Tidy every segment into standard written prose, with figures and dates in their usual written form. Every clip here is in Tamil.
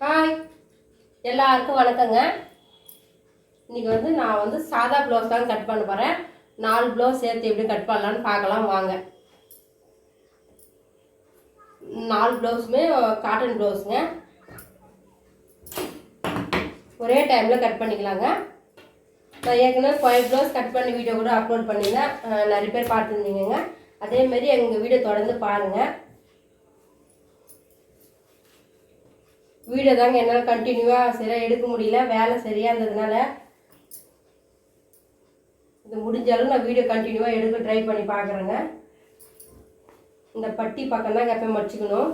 ஹாய், எல்லாருக்கும் வணக்கங்க. இன்னைக்கு நான் சாதா ப்ளவுஸ் தான் கட் பண்ண போகிறேன். 4 ப்ளவுஸ் சேர்த்து எப்படி கட் பண்ணலான்னு பார்க்கலாம் வாங்க. 4 ப்ளவுஸுமே காட்டன் ப்ளவுஸுங்க. ஒரே டைமில் கட் பண்ணிக்கலாங்க. நான் ஏற்கனவே 5 ப்ளவுஸ் கட் பண்ணி வீடியோ கூட அப்லோட் பண்ணியிருந்தேன். நிறைய பேர் பார்த்துருந்தீங்க. அதேமாரி எங்கள் வீடியோ தொடர்ந்து பாருங்கள். வீடியோ தாங்க என்னால் கண்டினியூவாக சரியாக எடுக்க முடியல, வேலை சரியாக இருந்ததுனால. இது முடிஞ்சாலும் நான் வீடியோ கண்டினியூவாக எடுக்க ட்ரை பண்ணி பார்க்குறேங்க. இந்த பட்டி பக்கம் தான் எப்போ மடிச்சுக்கணும்.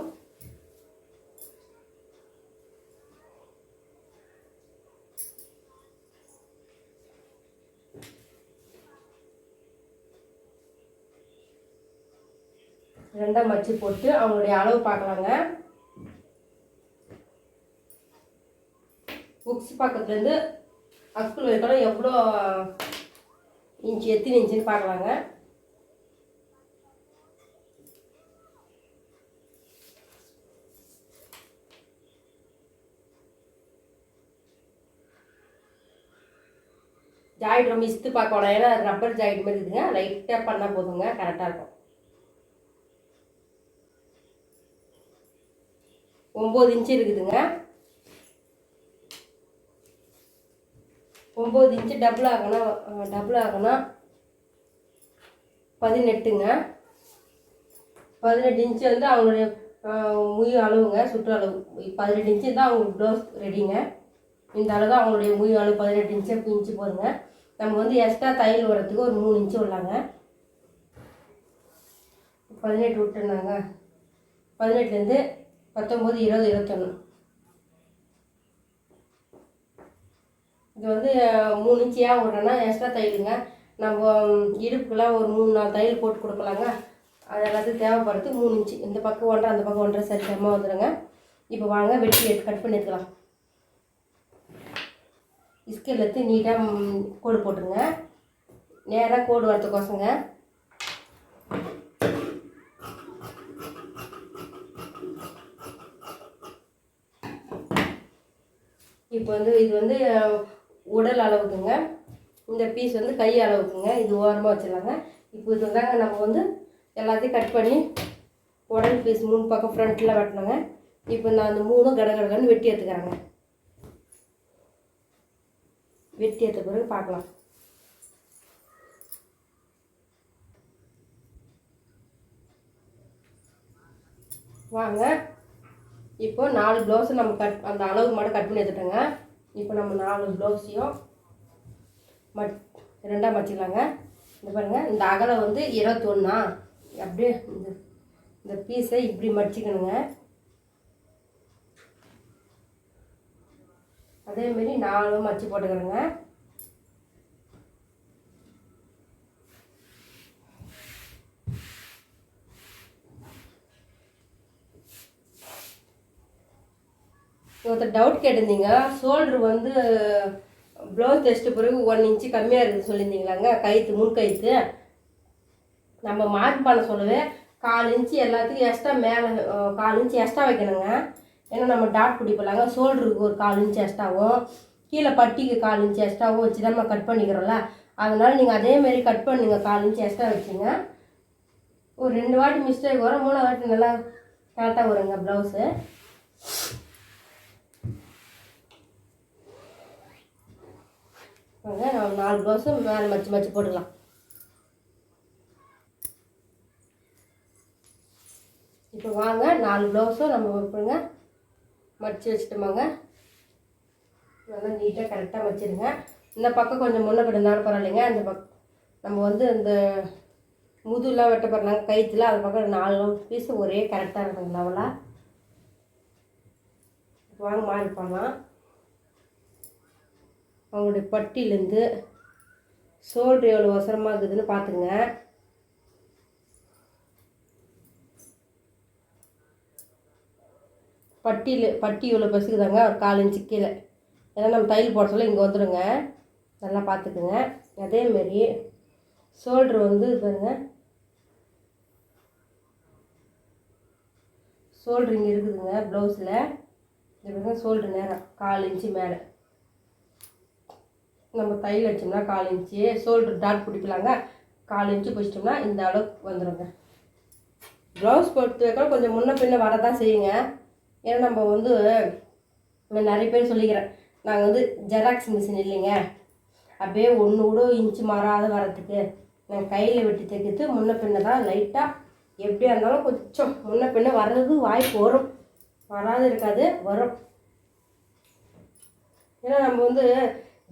ரெண்டாக மடிச்சு போட்டு அவங்களுடைய அளவு பார்க்கலாங்க. புக்ஸ் பக்கத்துலேருந்து அக்குள் வைக்கலாம் எவ்வளோ இன்ச்சு எத்தனை இன்ச்சுன்னு பார்க்கலாங்க. ஜாயிட் ரொம்ப இஸ்து பார்க்கணும், ஏன்னா ரப்பர் ஜாயிட் மாதிரி இருக்குதுங்க. லைட்டாக பண்ணால் போதுங்க, கரெக்டாக இருக்கும். 9 இன்ச்சு இருக்குதுங்க. 9 இன்ச்சு டபுள் ஆகணும் 18ங்க. 18 இன்ச்சு அவங்களுடைய முய் அளவுங்க, சுற்று அளவு. 18 இன்ச்சு தான் அவங்களுக்கு ப்ளவுஸ் ரெடிங்க. இந்த அளவு தான் அவங்களுடைய முய் அளவு. 18 இன்ச்சு போதுங்க. நம்ம எக்ஸ்ட்ரா தையல் வரத்துக்கு ஒரு 3 இன்ச்சு விடலாங்க. 18 விட்டுனாங்க. 18லேருந்து 19, 20, 21. இது 3 இன்ச்சு ஏன் விட்றேன்னா எக்ஸ்ட்ரா தையலுங்க. நம்ம இடுப்புக்கெல்லாம் ஒரு 3-4 தையல் போட்டு கொடுக்கலாங்க. அது எல்லாத்துக்கும் தேவைப்படுறது 3 இன்ச்சு. இந்த பக்கம் 1.5, அந்த பக்கம் 1.5 சரி சமமாக வந்துடுங்க. இப்போ வாங்க வெட்டி கட் பண்ணி எடுத்துக்கலாம். ஸ்கேல் எடுத்து நீட்டாக கோடு போட்டுருங்க. நேராக கோடு வரத்துக்கோசங்க. இப்போ இது உடல் அளவுக்குங்க. இந்த பீஸ் கை அளவுக்குங்க. இது ஓரமாக வச்சிடலாங்க. இப்போ இது தாங்க நம்ம எல்லாத்தையும் கட் பண்ணி உடல் பீஸ் 3 பக்கம் ஃப்ரண்ட்டில் வெட்டணுங்க. இப்போ நான் அந்த 3 கடகடன்னு வெட்டி எடுத்துக்கிறேங்க. வெட்டி எடுத்த பிறகு பார்க்கலாம். வாங்க, இப்போ 4 ப்ளவுஸை நம்ம அந்த அளவுக்கு மட்டும் கட் பண்ணி எடுத்துட்டோங்க. இப்போ நம்ம 4 ப்ளவுஸையும் ரெண்டாக மடிச்சிக்கலாங்க. இந்த பாருங்கள், இந்த அகலம் 21. அப்படியே இந்த பீஸை இப்படி மடிச்சிக்கணுங்க. அதேமாரி 4 மடிச்சு போட்டுக்கிறேங்க. ஒருத்தர் டவுட் கேட்டிருந்தீங்க, ஷோல்ட்ரு ப்ளவுஸ் தைச்சிட்ட பிறகு 1 இன்ச்சு கம்மியாக இருக்குது சொல்லியிருந்தீங்களாங்க. கயிற்று முன் கயிற்று நம்ம மார்க் பண்ண சொல்லவே 4 இன்ச்சு எல்லாத்துக்கும் எக்ஸ்ட்ரா மேலே 4 இன்ச்சு எக்ஸ்ட்ரா வைக்கணுங்க. ஏன்னா நம்ம டாட் பிடிப்பலாங்க. ஷோல்டருக்கு ஒரு 4 இன்ச்சு எக்ஸ்ட்ராவும், கீழே பட்டிக்கு 4 இன்ச்சு எக்ஸ்ட்ராவும் வச்சு தான் நம்ம கட் பண்ணிக்கிறோம்ல. அதனால் நீங்கள் அதேமாரி கட் பண்ணுங்க. 4 இன்ச்சு எக்ஸ்ட்ரா வச்சுங்க. ஒரு 2 வாட்டி மிஸ்டேக் வரும், 3 வாட்டி நல்லா கரெக்டாக வருங்க ப்ளவுஸு. வாங்க, நம்ம 4 ப்ளவுஸும் மேலே மடிச்சு போட்டுக்கலாம். இப்போ வாங்க, 4 ப்ளவுஸும் நம்ம வைப்போங்க மடித்து வச்சுட்டோமாங்க. நல்லா நீட்டாக கரெக்டாக வச்சுருங்க. இந்த பக்கம் கொஞ்சம் முன்ன கிடந்தாலும் பரவாயில்லைங்க. அந்த நம்ம இந்த முதுலாம் வெட்ட போகிறாங்க கயிற்றுல, அது பக்கம் 4 பீஸு ஒரே கரெக்டாக இருக்குங்க லெவலாக. வாங்க மாறி போகலாம். அவங்களுடைய பட்டியிலேருந்து ஷோல்ட்ரு எவ்வளோ அவசரமாக இருக்குதுன்னு பார்த்துங்க. பட்டி இவ்வளோ பசுக்குதாங்க, ஒரு 4 இன்ச்சு கீழே. ஏன்னா நம்ம தையல் போட சொல்ல இங்கே வந்துடுங்க. நல்லா பார்த்துக்குங்க. அதேமாரி ஷோல்ட்ரு பாருங்க, ஷோல்ட்ரு இங்கே இருக்குதுங்க ப்ளவுஸில். இது ஷோல்டர் நேரம் 1/4 இன்ச்சு மேலே நம்ம தையல் வச்சோம்னா 1/4 இன்ச்சு, ஷோல்டர் டாட் பிடிக்கலாங்க. 1/4 இன்ச்சு பிடிச்சிட்டோம்னா இந்த அளவுக்கு வந்துடுங்க. ப்ளவுஸ் பொறுத்து வைக்க கொஞ்சம் முன்ன பின்ன வரதான் செய்யுங்க. ஏன்னா நம்ம வந்து நிறைய பேர் சொல்லிக்கிறேன், நாங்கள் வந்து ஜெராக்ஸ் மிஷின் இல்லைங்க, அப்படியே ஒன்று கூட இன்ச்சு மாறாத வரத்துக்கு நாங்கள் கையில் வெட்டி தைக்கிறது. முன்ன பின்ன தான் லைட்டாக எப்படியா இருந்தாலும் கொஞ்சம் முன்ன பின்ன வர்றது வாய்ப்பு வரும், வராது இருக்காது, வரும். ஏன்னா நம்ம வந்து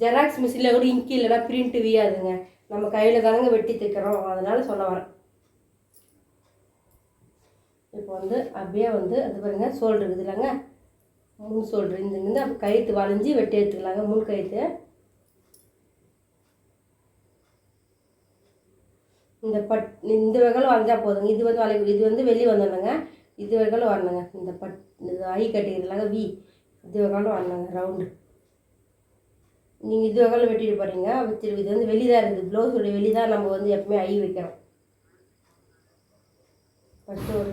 ஜெராக்ஸ் மிஷினில் கூட இங்கி இல்லைனா பிரிண்ட்டு வீயாதுங்க, நம்ம கையில் தானங்க வெட்டி தைக்கிறோம், அதனால சொல்ல வரேன். இப்போ வந்து அப்படியே வந்து அது பாருங்க ஷோல்டர் இருக்குது இல்லைங்க, முன் ஷோல்டர் இருந்து அப்போ கயிற்று வளைஞ்சி வெட்டி எடுத்துக்கலாங்க. முன் கயிற்று இந்த வகையில் வரைஞ்சால் போதுங்க. இது வந்து இது வந்து வெளியே வந்துடணுங்க, இது வகையில் வரணுங்க. இந்த இது ஐ கட்டிக்கிறதுலாங்க வி, இது வகையில் வரணுங்க ரவுண்டு. நீங்கள் இது வகையில் வெட்டிட்டு போகிறீங்க வச்சிரு. இது வந்து வெளியே தான் இருக்குது, ப்ளவுஸோடைய வெளியே தான் நம்ம வந்து எப்பவுமே ஐ வைக்கிறோம். ஃபஸ்ட்டு ஒரு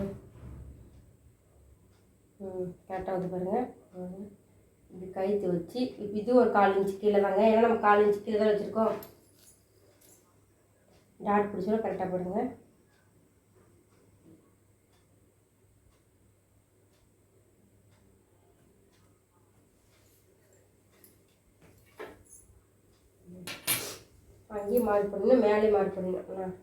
கரெக்டாக வந்து பாருங்கள், இப்படி கயிற்று வச்சு இப்போ இது ஒரு 1/4 இன்ச்சு கீழே தாங்க, ஏன்னா நம்ம 1/4 இன்ச்சு கீழே தான் வச்சுருக்கோம். டாட் பிடிச்சோன்னா கரெக்டாக போடுங்க. அங்கேயும் மார்க் பண்ணணும், மேலே மார்க் பண்ணணும்.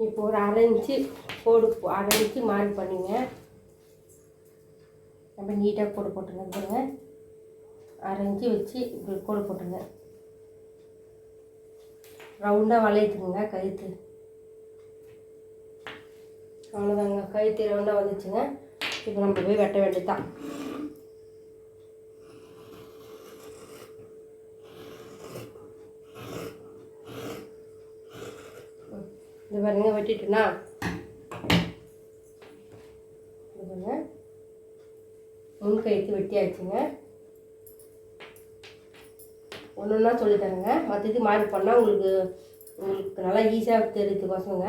இப்போ ஒரு 1/2 இன்ச்சு கோடு 1/2 இன்ச்சு மார்க் பண்ணிங்க. நம்ம நீட்டாக கோடு போட்டுங்க. பாருங்க 1/2 இன்ச்சு வச்சு இப்படி கோடு போட்டுங்க. ரவுண்டாக வளையத்துக்குங்க கயிற்று. அவ்வளோதாங்க, கயிற்று ரவுண்டாக வந்துச்சுங்க. இப்போ நம்ம போய் வெட்ட வேண்டியதுதான். இது பாருங்க வெட்டிட்டுனா பாருங்க முன் கயிற்று வெட்டி ஆயிடுச்சுங்க. ஒன்று ஒன்றா சொல்லித்தரேங்க, மற்ற இது மாறி பண்ணால் உங்களுக்கு நல்லா ஈஸியாக தெரியுதுக்கோசங்க.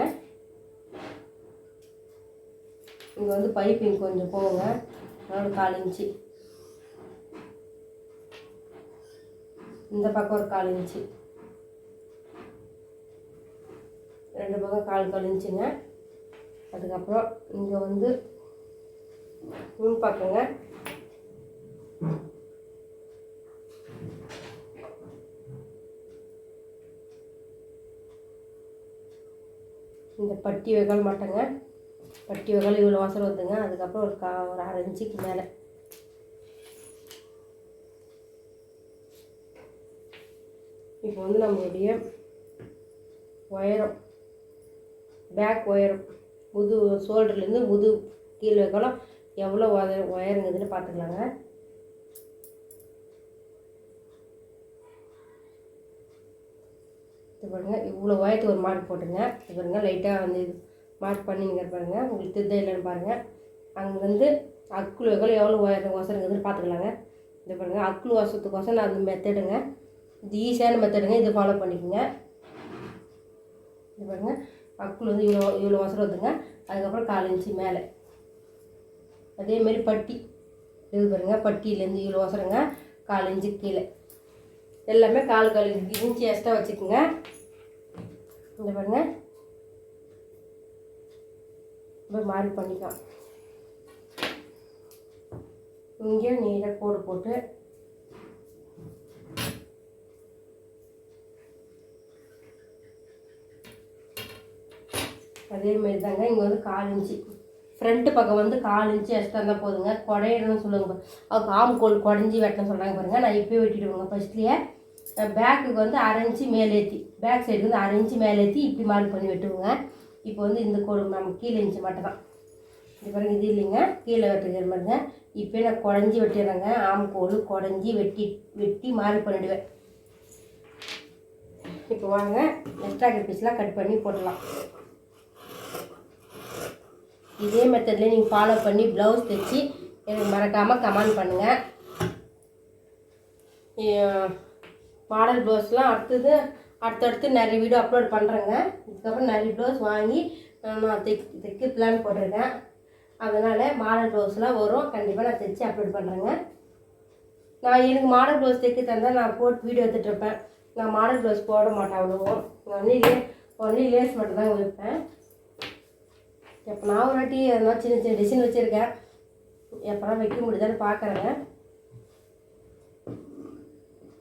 இங்கே வந்து பைப்பிங் கொஞ்சம் போகுங்க, அதோட 1/4 இன்ச்சு, இந்த பக்கம் ஒரு 1/4 இன்ச்சு, ரெண்டு பக்கம் 1/4 இன்ச்சுங்க. அதுக்கப்புறம் இங்கே வந்து முன் பக்கங்க இந்த பட்டி வகைகள் மாட்டேங்க, பட்டி வகைகள் இவ்வளோ வாசல் வந்துங்க. அதுக்கப்புறம் ஒரு 1/2 இன்ச்சுக்கு மேலே இப்போ வந்து நம்மளுடைய உயரம், பேக் உயரம், ஷோல்டர்லேருந்து கீழே வைக்கலாம் எவ்வளோ உயரங்குதுன்னு பார்த்துக்கலாங்க. இது பாருங்கள், இவ்வளோ உயரத்துக்கு ஒரு மார்க் போட்டுங்க. இது பாருங்கள் லைட்டாக வந்து மார்க் பண்ணிங்க பாருங்கள், உங்களுக்கு தெரிஞ்ச இல்லைன்னு பாருங்கள். அங்கேருந்து அக்குள் வைக்கலாம் எவ்வளோ உசரங்குதுன்னு பார்த்துக்கலாங்க. இது பாருங்கள், அக்குள் வசத்துக்கோசம் நான் அந்த மெத்தடுங்க, இது ஈஸியான மெத்தடுங்க, இது ஃபாலோ பண்ணிக்கோங்க. இது பாருங்கள், அக்குள் வந்து இவ்வளோ வசரம் வருதுங்க. அதுக்கப்புறம் 1/4 இன்ச்சு மேலே அதேமாரி பட்டி, இது பாருங்கள் பட்டியிலேருந்து இவ்வளோ வசரங்க, 1/4 இன்ச்சு கீழே எல்லாமே 1/4 இன்ச்சு எக்ஸ்ட்ரா வச்சுக்கோங்க. இந்த பாருங்கள் இப்போ மார்க் பண்ணிக்கலாம். இங்கே நீட்டாக கோடு போட்டு அதேமாரி தாங்க. இங்கே வந்து 1/4 இன்ச்சு ஃப்ரண்ட்டு பக்கம் வந்து 1/4 இன்ச்சு எக்ஸ்ட்ரா இருந்தால் போதுங்க. குடையிடணும்னு சொல்லுவாங்க, அவங்க ஆம்கோல் குடஞ்சி வெட்டணும்னு சொல்கிறாங்க பாருங்கள். நான் இப்போயே வெட்டிடுவேங்க ஃபஸ்ட்லேயே. பேக்குக்கு வந்து 1/2 இன்ச்சு மேலேற்றி, பேக் சைடு வந்து 1/2 இன்ச்சு மேலேற்றி இப்படி மார்க் பண்ணி வெட்டுவோங்க. இப்போ வந்து இந்த கோடு நம்ம கீழே இன்ச்சு மட்டும் தான். இது பாருங்க, இது இல்லைங்க, கீழே வெட்டுக்கிற மாதிரிங்க. இப்போ நான் குடஞ்சி வெட்டிடுறேங்க. ஆம்கோல் குடஞ்சி வெட்டி மார்க் பண்ணிவிடுவேன். இப்போ வாங்க எக்ஸ்ட்ரா பீஸ்லாம் கட் பண்ணி போடலாம். இதே மெத்தட்லேயே நீங்கள் ஃபாலோ பண்ணி ப்ளவுஸ் தைச்சி எனக்கு மறக்காமல் கமெண்ட் பண்ணுங்கள். மாடல் ப்ளவுஸ்லாம் அடுத்தடுத்து நிறைய வீடியோ அப்லோட் பண்ணுறேங்க. இதுக்கப்புறம் நிறைய ப்ளவுஸ் வாங்கி நான் தைக்க பிளான் போட்டிருக்கேன். அதனால் மாடல் ப்ளவுஸ்லாம் வரும், கண்டிப்பாக நான் தைச்சி அப்லோட் பண்ணுறேங்க. எனக்கு மாடல் ப்ளவுஸ் தைக்க தந்தால் நான் போட்டு வீடியோ எடுத்துகிட்ருப்பேன். நான் மாடல் ப்ளவுஸ் போட மாட்டேன் அவ்வளோவும். ஒன்லி லேஸ் மட்டும் தான் வைப்பேன். எப்போ நான் ஒரு வாட்டி அதெல்லாம் சின்ன சின்ன டிசைன் வச்சுருக்கேன். எப்போலாம் வைக்க முடியுதான்னு பார்க்குறேங்க.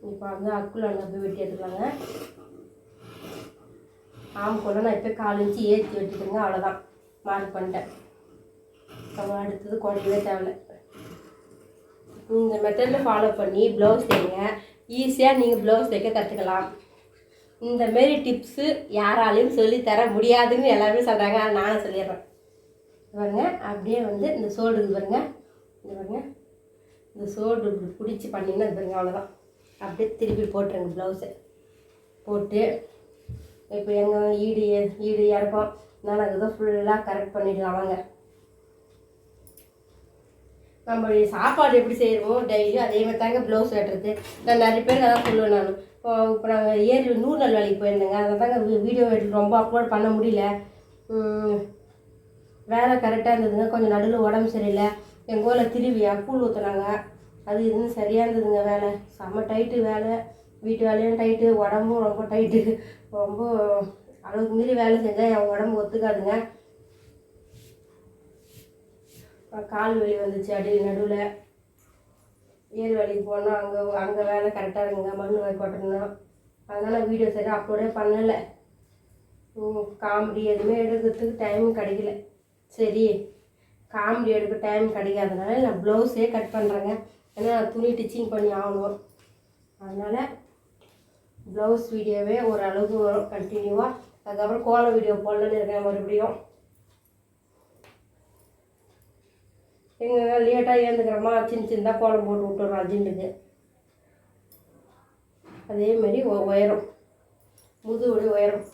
இப்போ வந்து அக்குள்ள அங்கே போய் வெட்டி எடுத்துக்கலாங்க. ஆம்கோலை நான் இப்போ 1/4 இன்ச்சு ஏற்றி வெட்டிட்டுங்க, அவ்வளோதான் மார்க் பண்ணிட்டேன். நம்ம அடுத்தது குறையவே தேவையில்லை. இந்த மெத்தடில் ஃபாலோ பண்ணி ப்ளவுஸ் தைங்க. ஈஸியாக நீங்கள் ப்ளவுஸ் தைக்க கற்றுக்கலாம். இந்தமாரி டிப்ஸு யாராலையும் சொல்லித்தர முடியாதுன்னு எல்லாருமே சொல்கிறாங்க. அதை நானும் சொல்லிடுறேன். பாருங்க, அப்படியே வந்து இந்த சோடு பாருங்க, இது பாருங்க, இந்த சோடு இப்படி பிடிச்சி பண்ணிங்கன்னா அது பாருங்க, அவ்வளோதான். அப்படியே திருப்பி போட்டுருங்க ப்ளவுஸை போட்டு. இப்போ எங்கள் ஈடு இறக்கம் நான் அதுதான் ஃபுல்லாக கரெக்ட் பண்ணிடலாம். வாங்க, நம்மளுடைய சாப்பாடு எப்படி செய்கிறோமோ டெய்லியும் அதே மாதிரி தாங்க ப்ளவுஸ் வெட்டுறது. நான் நிறைய பேருக்கு அதான் சொல்லுவேன். நான் இப்போ நாங்கள் 100 நாள் வேலைக்கு போயிருந்தேங்க. அதை தாங்க வீடியோ எடுத்து ரொம்ப அப்லோட் பண்ண முடியல. வேலை கரெக்டாக இருந்ததுங்க. கொஞ்சம் நடுவில் உடம்பு சரியில்லை. எங்கள் ஊரில் திருவியா கூழ் ஊற்றுனாங்க. அது இதுன்னு சரியாக இருந்ததுங்க. வேலை செம்ம டைட்டு, வேலை வீட்டு வேலையும் டைட்டு, உடம்பும் ரொம்ப டைட்டு. ரொம்ப அளவுக்கு மீறி வேலை செஞ்சால் என் உடம்பு ஒத்துக்காதுங்க. கால் வலி வந்துச்சு அடி நடுவில். ஏர் வேலைக்கு போனால் அங்கே வேலை கரெக்டாக இருக்குங்க, மண் வாங்கி கொட்டணும். அதனால் வீடியோ சரியாக அப்லோடே பண்ணலை. காமெடி எதுவுமே எடுக்கிறதுக்கு டைமும் கிடைக்கல. சரி, காமெடி எடுக்க டைம் கிடைக்காதனால நான் ப்ளவுஸே கட் பண்ணுறேங்க. ஏன்னா நான் துணி டிச்சிங் பண்ணி ஆகணும். அதனால் ப்ளவுஸ் வீடியோவே ஓரளவுக்கு வரும் கண்டினியூவாக. அதுக்கப்புறம் கோலம் வீடியோ போடலன்னு இருக்கேன் மறுபடியும். எங்கள் லேட்டாக ஏந்துக்கிறோமா, சின்னதாக கோலம் போட்டு விட்டுறோம் அர்ஜென்ட்டுக்கு. அதேமாரி உயரம், முதுகுடைய உயரம்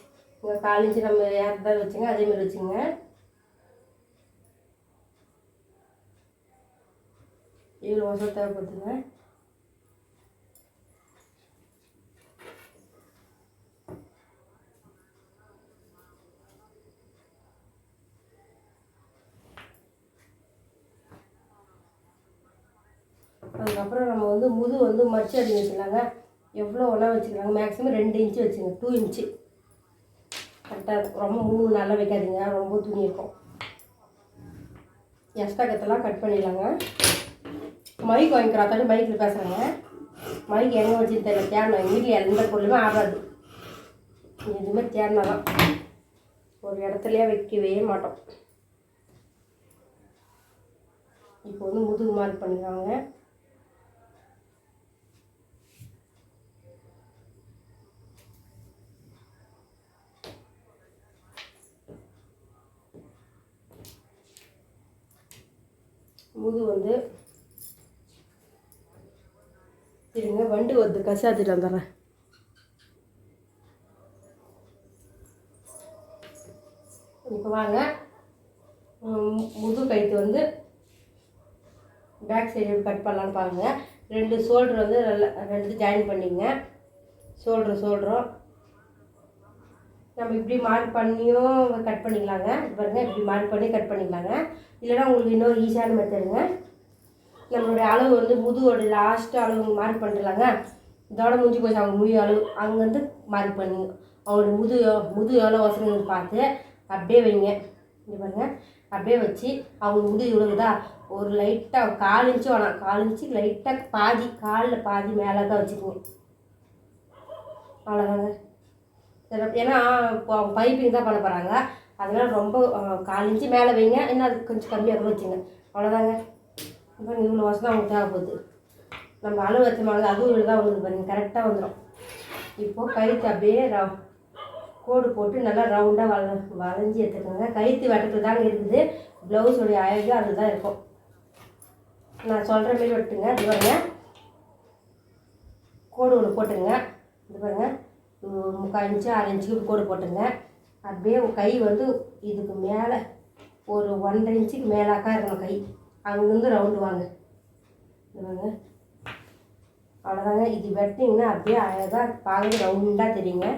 இங்கே 1/4 இன்ச்சு நம்ம ஏற்றது வச்சுங்க, அதேமாரி வச்சுங்க. இவ்வளோ வருஷம் தேவைப்படுதுங்க. அதுக்கப்புறம் நம்ம வந்து வந்து மடிச்சு அடி வச்சுக்கலாங்க. எவ்வளோ ஒன்றா வச்சுக்கலாங்க. மேக்ஸிமம் 2 இன்ச்சு வச்சுங்க, 2 இன்ச்சு கரெக்டாக இருக்கும். ரொம்ப 3 நல்லா வைக்காதீங்க, ரொம்ப துணி இருக்கும். எக்ஸ்ட்ரா கத்தெல்லாம் கட் பண்ணிடலாங்க. மைக் வாங்கிக்கிறோம், மைக்கில் பேசுகிறேங்க. மைக் எங்கே வச்சுன்னு தெரியல, தேடணும். எங்கள் வீட்டில் எந்த பொருளுமே ஆகாது, எதுவுமே தேடினா தான். ஒரு இடத்துலையே வைக்கவே மாட்டோம். இப்போ வந்து முதுகு மார்க் பண்ணிடுவாங்க. முதுகு வந்து இருங்க, வண்டு வந்து கசாத்திட்டு வந்துடுறேன். இப்போ வாங்க, முதுகு கழுத்து வந்து பேக் சைடு கட் பண்ணலான்னு பாருங்கள். 2 ஷோல்டர் வந்து நல்லா 2 ஜாயின் பண்ணிங்க. ஷோல்டரும் நம்ம இப்படி மார்க் பண்ணியும் கட் பண்ணிக்கலாங்க. பாருங்கள், இப்படி மார்க் பண்ணி கட் பண்ணிக்கலாங்க. இல்லைனா உங்களுக்கு இன்னொரு ஈஸியான மெத்தடுங்க. நம்மளுடைய அளவு வந்து முதுகோட லாஸ்ட்டு அளவு மார்க் பண்ணிடலாங்க. இதோட முடிஞ்சு போச்சு அவங்க முழு அளவு. அங்கேருந்து மார்க் பண்ணிங்க. அவங்களோட முது எவ்வளோ வசதின்னு பார்த்து அப்படியே வைங்க. இது பாருங்கள், அப்படியே வச்சு அவங்க முதுகு விழுகுதா, ஒரு லைட்டாக 1/4 இன்ச்சு வேணாம், 1/4 இன்ச்சு லைட்டாக பாதி, காலில் பாதி மேலே தான் வச்சுக்கோங்க. அவ்வளோதாங்க. ஏன்னா இப்போ அவங்க பைப்பிங் தான் பண்ண போகிறாங்க. அதனால் ரொம்ப 1/4 இன்ச்சு மேலே வைங்க. இன்னும் அது கொஞ்சம் கம்மியாக கூட வச்சுங்க. அவ்வளோதாங்க. இப்போ இவ்வளோ வருஷம் தான் அவங்களுக்கு தேவைப்படுது. நம்ம அளவு வச்ச மாதிரி அதுவும் தான் வந்துது பாருங்க, கரெக்டாக வந்துடும். இப்போது கழுத்து அப்படியே கோடு போட்டு நல்லா ரவுண்டாக வளைஞ்சி எடுத்துக்கோங்க. கழுத்து வெட்டத்தில் தாங்க இருக்குது, ப்ளவுஸோடைய அழகு அதுதான் இருக்கும். நான் சொல்கிற மாரி வெட்டுங்க. இது பாருங்க, கோடு ஒன்று போட்டுங்க. இது பாருங்க, 3/4 இன்ச்சு 6 இன்ச்சுக்கு கோடு போட்டுங்க. அப்படியே கை வந்து இதுக்கு மேலே ஒரு 1.5 இன்ச்சுக்கு மேலாக்கா இருக்கணும் கை. அங்கேருந்து ரவுண்டு வாங்க. இது பாருங்க, அவ்வளோதாங்க. இது வெட்டிங்கன்னா அப்படியே அழகாக பார்க்க ரவுண்டாக தெரியுங்க.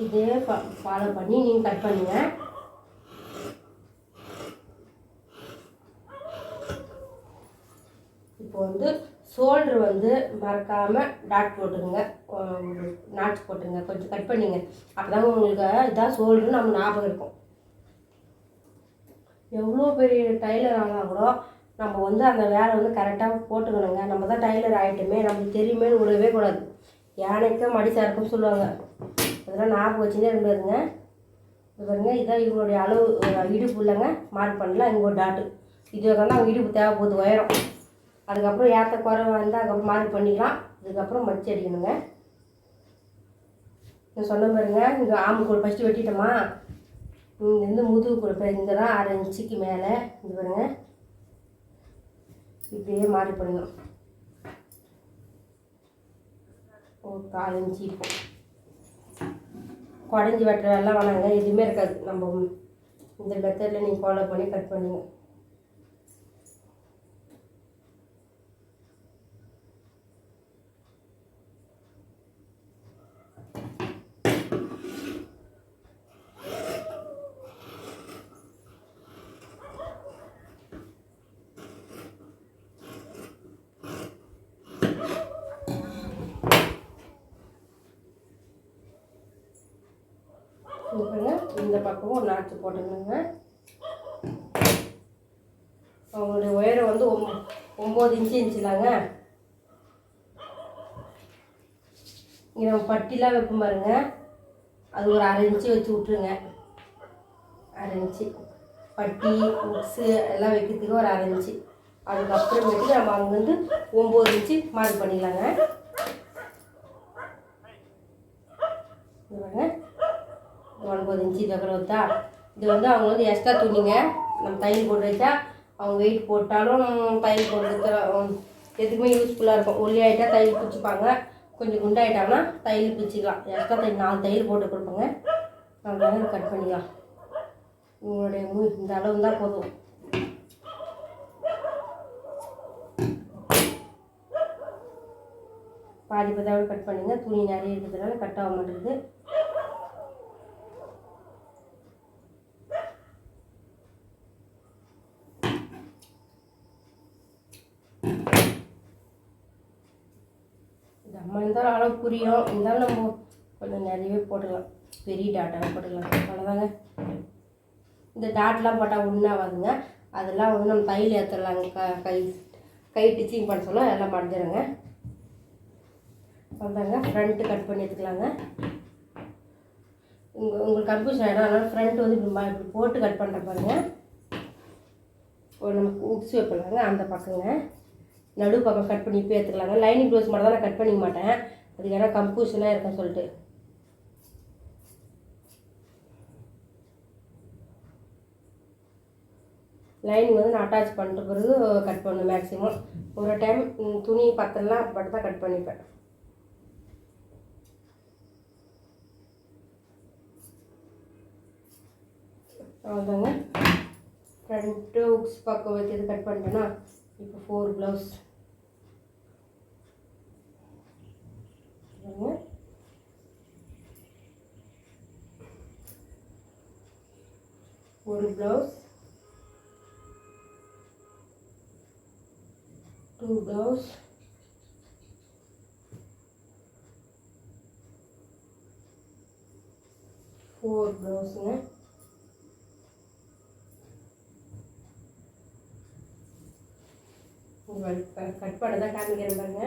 இதே ஃபாலோ பண்ணி நீங்கள் கட் பண்ணுங்க. இப்போ வந்து ஷோல்ட்ரு வந்து மறக்காமல் டாட் போட்டுருங்க, நாட்ஸ் போட்டுருங்க, கொஞ்சம் கட் பண்ணிங்க. அப்போ தாங்க உங்களுக்கு இதான் ஷோல்ட்ரு நம்ம ஞாபகம் இருக்கும். எவ்வளோ பெரிய டைலர் ஆனால் கூட நம்ம வந்து அந்த வேலை வந்து கரெக்டாக போட்டுக்கணுங்க. நம்ம தான் டைலர் ஆகிட்டுமே, நம்மளுக்கு தெரியுமேனு விடவே கூடாது. யானைக்கும் மடிசாக இருக்குன்னு சொல்லுவாங்க, அதெல்லாம் ஞாபகம் வச்சுன்னே இருந்ததுங்க. இது பாருங்க, இதுதான் இவங்களுடைய அளவு. இடுப்பு இல்லைங்க, மார்க் பண்ணல. இங்கே ஒரு டாட்டு, இது வந்து அவங்க இடுப்பு தேவைப்போது உயரம். அதுக்கப்புறம் ஏற்ற குறை வந்தால் அதுக்கப்புறம் மார்க் பண்ணிக்கலாம். இதுக்கப்புறம் மடிச்சு அடிக்கணுங்க. நான் சொன்ன பாருங்க, இங்கே ஆம்புக்கூட ஃபஸ்ட்டு வெட்டிட்டோமா, இங்கேருந்து முதுகு கூட இங்கே தான் 6 இன்ச்சுக்கு மேலே. இது பாருங்க, இப்படியே மார்க் பண்ணணும். ஒரு 4 இன்ச்சு. இப்போ குடஞ்சி வெட்டுற வேலைலாம் வேணாங்க, எதுவுமே இருக்காது. நம்ம இந்த மெத்தடில் நீங்கள் ஃபாலோ பண்ணி கட் பண்ணுங்க. இந்த பக்கமும் ஒரு நாட்டு போட்டுக்கணுங்க. அவங்களுடைய உயரம் வந்து 9 இன்ச்சு இருந்துச்சுலாங்க. இங்கே நம்ம பட்டிலாம் வைப்போம் பாருங்க, அது ஒரு 1/2 இன்ச்சு வச்சு விட்ருங்க. 1/2 இன்ச்சு பட்டி உக்ஸு எல்லாம் வைக்கிறதுக்கு ஒரு 1/2 இன்ச்சு. அதுக்கப்புறமேட்டு நம்ம அங்கேருந்து 9 இன்ச்சு மார்க் பண்ணிக்கலாங்க. இதுவாங்க 9 இன்ச்சு தகவத்தா. இது வந்து அவங்க வந்து எக்ஸ்ட்ரா துணிங்க, நம்ம தையல் போட்டு வச்சா அவங்க வெயிட் போட்டாலும் தையல் போட்டு எதுக்குமே யூஸ்ஃபுல்லாக இருக்கும். ஒல்லி ஆகிட்டா தையல் பிடிச்சிப்பாங்க, கொஞ்சம் குண்டாயிட்டாங்கன்னா தையல் பிடிச்சிக்கலாம். எக்ஸ்ட்ரா 4 தையல் போட்டு கொடுப்போங்க. அதனால கட் பண்ணிக்கலாம். உங்களுடைய இந்த அளவு தான் போதும். பாதி பதாவோடு கட் பண்ணுங்க. துணி நிறைய இருக்கிறதுனால கட் ஆக மாட்டேங்குது. நம்ம இருந்தாலும் அளவு புரியும், இருந்தாலும் நம்ம கொஞ்சம் நிறையவே போட்டுக்கலாம். பெரிய டாட்டாக போட்டுக்கலாம். அவ்வளோதாங்க. இந்த டாட்லாம் போட்டால் ஒன்றாகாதுங்க. அதெல்லாம் வந்து நம்ம தையல் ஏற்றுடலாங்க. கை டிச்சிங் பண்ண சொல்ல எல்லாம் மடிஞ்சிடுங்க. அவ்வளோதாங்க. ஃப்ரண்ட்டு கட் பண்ணி எடுத்துக்கலாங்க. உங்களுக்கு கன்ஃபியூஷன் ஆகிடும், அதனால் ஃப்ரண்ட் வந்து இப்படி போட்டு கட் பண்ணுற பாருங்க. ஒரு நமக்கு உக்ஸ் வைப்பலாங்க. அந்த பக்கங்க நடு பக்கம் கட் பண்ணி இப்போ எடுத்துக்கலாங்க. லைனிங் ப்ளவுஸ் மட்டும் தான் நான் கட் பண்ணிக்க மாட்டேன், அதுக்கு ஏன்னா கன்ஃபியூஷனாக இருக்குன்னு சொல்லிட்டு. லைனிங் வந்து நான் அட்டாச் பண்ணுற பிறகு கட் பண்ணணும். மேக்ஸிமம் ஒரு டைம் துணி பத்தலாம் அப்படி தான் கட் பண்ணிப்பேன். அவ்வளோதாங்க. ஃப்ரண்ட்டு உக்ஸ் பக்கம் வைக்கிறது கட் பண்ணிட்டேன்னா இப்போ 4 ப்ளவுஸ் ஒரு ப்ளவுஸ் 2 ப்ளவுஸ் 4 ப்ளவுஸுங்க. கட் பண்ண தான் காமிக்கிறேன் பாருங்க.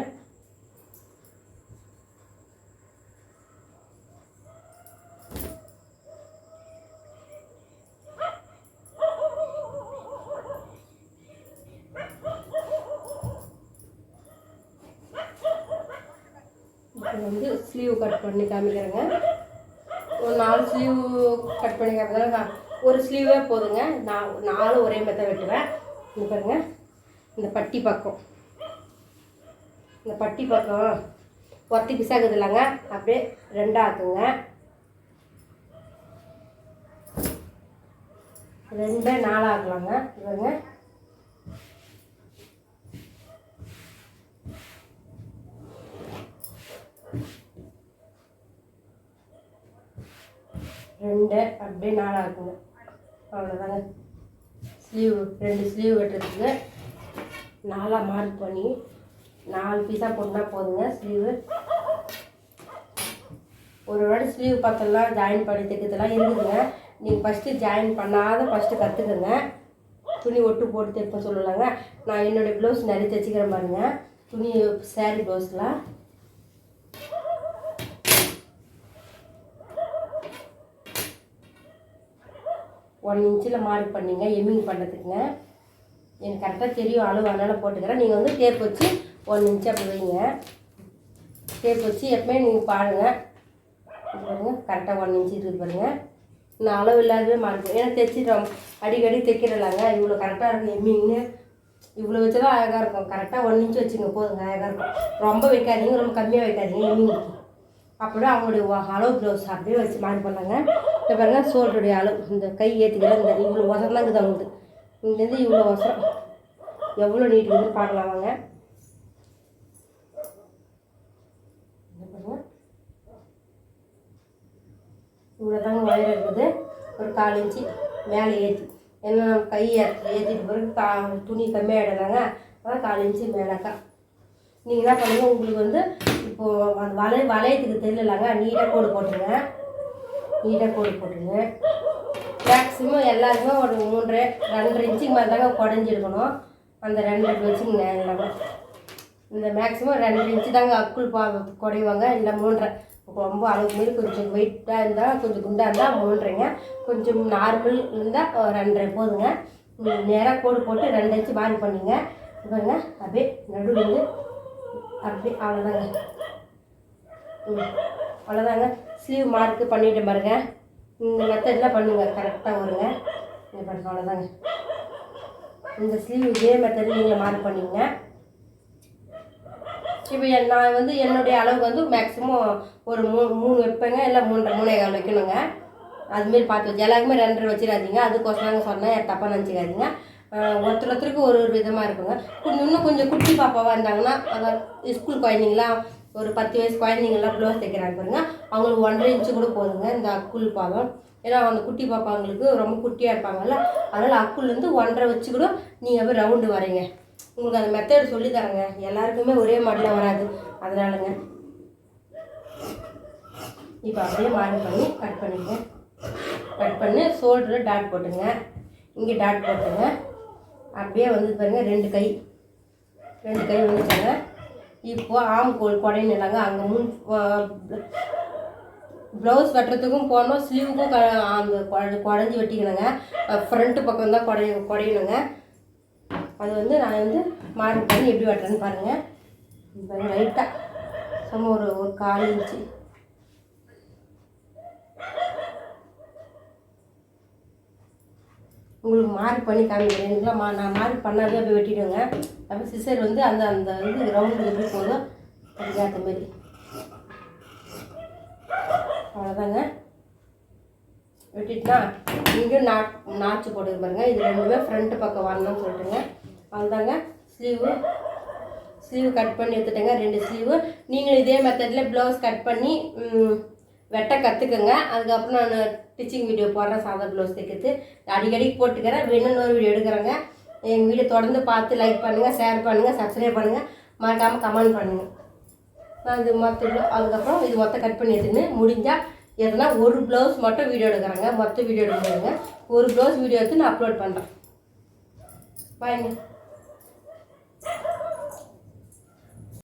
இப்போ வந்து ஸ்லீவ் கட் பண்ணி காமிக்கிறேங்க. ஒரு 4 ஸ்லீவ் கட் பண்ணி காமிக்கிறேங்க. ஒரு ஸ்லீவே போதுங்க. நான் 4 ஒரே மெத்தட் வெட்டுவேன். இது பாருங்க, இந்த பட்டி பக்கம் ஒத்தி பிசாக்குது இல்லைங்க, அப்படியே 2 ஆக்குங்க. 2 4 ஆக்கலாங்க. இவங்க 2 அப்படியே 4 ஆக்குங்க. அவ்வளோதாங்க. 2 ஸ்லீவ் வெட்டுறதுக்கு 4 மார்க் பண்ணி 4 பீஸாக போட்டால் போதுங்க. ஸ்லீவு ஒரு வாட்டி ஸ்லீவ் பத்தெல்லாம் ஜாயின் பண்ணி தைக்கிறதுலாம் இருக்குதுங்க. நீங்கள் ஃபஸ்ட்டு ஜாயின் பண்ணாத ஃபஸ்ட்டு கற்றுக்குங்க. துணி ஒட்டு போட்டு தைப்ப சொல்லலாங்க. நான் என்னுடைய ப்ளவுஸ் நிறைய தைச்சிக்கிறேன் பாருங்க. துணி சாரீ ப்ளவுஸ்லாம் 1 இன்ச்சில் மார்க் பண்ணிங்க எம்மிங் பண்ணுறதுக்குங்க. எனக்கு கரெக்டாக தெரியும் அளவு, அதனால் போட்டுக்கிறேன். நீங்கள் வந்து டேப் வச்சு 1 இன்ச்சு அப்படி வைங்க. டேப் வச்சு எப்பவுமே நீங்கள் பாருங்கள். பாருங்கள் கரெக்டாக 1 இன்ச்சு இருக்குது பாருங்கள். நான் அளவு இல்லாதவே மார்க் ஏன்னா தைச்சிட்டோம், அடிக்கடி தைக்கிறலாங்க. இவ்வளோ கரெக்டாக இருக்கும் எம்மிங்னு. இவ்வளோ வச்சு தான் அழகாக இருக்கும். கரெக்டாக 1 இன்ச்சு வச்சுங்க போதுங்க, அழகாக இருக்கும். ரொம்ப வைக்காதீங்க, ரொம்ப கம்மியாக வைக்காதீங்க எம்மிங்க்கு. அப்படியே அவங்களுடைய அளவு ப்ளவுஸ் அப்படியே வச்சு மார்க் பண்ணாங்க. இப்போ பாருங்கள் ஷோல்டருடைய அளவு, இந்த கை ஏற்றிக்கலாம். இந்த இவ்வளோ ஒசரம் தான் இருக்குது அவங்களுக்கு. இங்கேருந்து இவ்வளோ ஒசரம் எவ்வளோ நீட்டுக்குதுன்னு பார்க்கலாம் வாங்க. இவ்வளோ தாங்க வயர் இருக்குது. ஒரு 4 இன்ச்சு மேலே ஏற்றி, ஏன்னா கை ஏற்றிட்டு பிறகு துணி கம்மியாகிடுறாங்க. அதான் 4 இன்ச்சு மேலேக்கா. நீங்கள் என்ன பண்ணுங்கள், உங்களுக்கு வந்து இப்போது அந்த வளையத்துக்கு தெரியலாங்க, நீட்டாக கோடு போட்டுருங்க. மேக்ஸிமம் எல்லாருக்குமே ஒரு 2.5 இன்ச்சுக்கு மாதிரி தாங்க குடஞ்சிருக்கணும். அந்த 2 வச்சுங்க எல்லாமே. இந்த மேக்ஸிமம் 2 இன்ச்சு தாங்க அக்குள் குடைவாங்க, இல்லை 3.5. ரொம்ப அளவுக்கு மீறி கொஞ்சம் வெயிட்டாக இருந்தால், கொஞ்சம் குண்டாக இருந்தால் 3.5ங்க. கொஞ்சம் நார்மல் இருந்தால் 2.5 போதுங்க. நேராக கோடு போட்டு 2 இன்ச்சு மார்க் பண்ணிங்க. பாருங்க அப்படியே நடுவில் அப்படி அவ்வளோதாங்க. அவ்வளோதாங்க. ஸ்லீவ் மார்க்கு பண்ணிவிட்டு பாருங்க. இந்த மெத்தடில் பண்ணுங்கள், கரெக்டாக வருங்க. இங்கே பாருங்க, அவ்வளோதாங்க. இந்த ஸ்லீவ் இதே மெத்தடில் நீங்கள் மார்க் பண்ணிங்க. இப்போ நான் வந்து என்னுடைய அளவுக்கு வந்து மேக்ஸிமம் ஒரு 3 வைப்பேங்க, இல்லை 3.5 வைக்கணுங்க. அதுமாரி பார்த்து வச்சு எல்லாருக்குமே 2.5 வச்சிடாதீங்க. அதுக்கோசரங்க சொன்னேன், தப்பாக நினச்சிக்காதீங்க. ஒருத்தருக்கு ஒரு விதமாக இருக்குங்க. இன்னும் கொஞ்சம் குட்டி பாப்பாவாக இருந்தாங்கன்னா, அதான் ஸ்கூல் குழந்தைங்களாம், ஒரு 10 வயசு குழந்தைங்களாம் ப்ளவுஸ் தைக்கிறாங்க பாருங்க, அவங்களுக்கு 1.5 இன்ச்சு கூட போதுங்க இந்த அக்குள் பாதம். ஏன்னா அந்த குட்டி பாப்பாங்களுக்கு ரொம்ப குட்டியாக இருப்பாங்கல்ல, அதனால் அக்குள்லேருந்து 1.5 வச்சு கூட நீங்கள் போய் ரவுண்டு வரைங்க. உங்களுக்கு அந்த மெத்தட் சொல்லி தரேங்க. எல்லாருக்குமே ஒரே மாடலில் வராது, அதனாலங்க. இப்போ அப்படியே மார்க் பண்ணி கட் பண்ணிங்க. கட் பண்ணி ஷோல்டரில் டாட் போட்டுங்க. இங்கே டாட் போட்டுங்க. அப்படியே வந்து பாருங்கள் 2 கை வந்துட்டாங்க. இப்போ ஆம்கோல் குடையினாங்க. அங்கே ப்ளவுஸ் வெட்டுறதுக்கும் போடணும், ஸ்லீவுக்கும் அந்த குடஞ்சி வெட்டிக்கணுங்க. ஃப்ரண்ட்டு பக்கம் தான் குடையணுங்க. அது வந்து நான் வந்து மார்க் பண்ணி எப்படி வெட்டுறேன்னு பாருங்கள். பாருங்கள் லைட்டாக சும்மா ஒரு 1/4 இன்ச்சு உங்களுக்கு மார்க் பண்ணி காமிக்கிறேன். எனக்குலாம் நான் மார்க் பண்ணாதே அப்படி வெட்டிடுவேங்க. அப்போ சிசர் வந்து அந்த இது ரவுண்டு எப்படி போதும் அதுக்கேற்ற மாதிரி. அவ்வளோதாங்க. வெட்டிட்டுனா இங்கே நாச்சு போட்டுக்க பாருங்க. இது 2மே ஃப்ரண்ட்டு பக்கம் வரணும்னு சொல்லிட்டுங்க. அவ்வளோதாங்க. ஸ்லீவ் கட் பண்ணி எடுத்துட்டேங்க, 2 ஸ்லீவு. நீங்களும் இதே மெத்தடில் ப்ளவுஸ் கட் பண்ணி வெட்ட கற்றுக்குங்க. அதுக்கப்புறம் நான் ஸ்டிச்சிங் வீடியோ போடுறேன், சாதா ப்ளவுஸ் தைக்கிறது அடிக்கடி போட்டுக்கிறேன். வேணும்னு ஒரு வீடியோ எடுக்கிறேங்க. எங்கள் வீடியோ தொடர்ந்து பார்த்து லைக் பண்ணுங்கள், ஷேர் பண்ணுங்கள், சப்ஸ்கிரைப் பண்ணுங்கள், மறக்காமல் கமெண்ட் பண்ணுங்கள். நான் இது அதுக்கப்புறம் இது மொத்தம் கட் பண்ணி எடுத்துன்னு முடிஞ்சால் எதுனா ஒரு ப்ளவுஸ் மட்டும் வீடியோ எடுக்கிறேங்க. மொத்த வீடியோ எடுக்கிறேங்க. ஒரு ப்ளவுஸ் வீடியோ எடுத்து நான் அப்லோட் பண்ணுறேன். பாய்ங்க.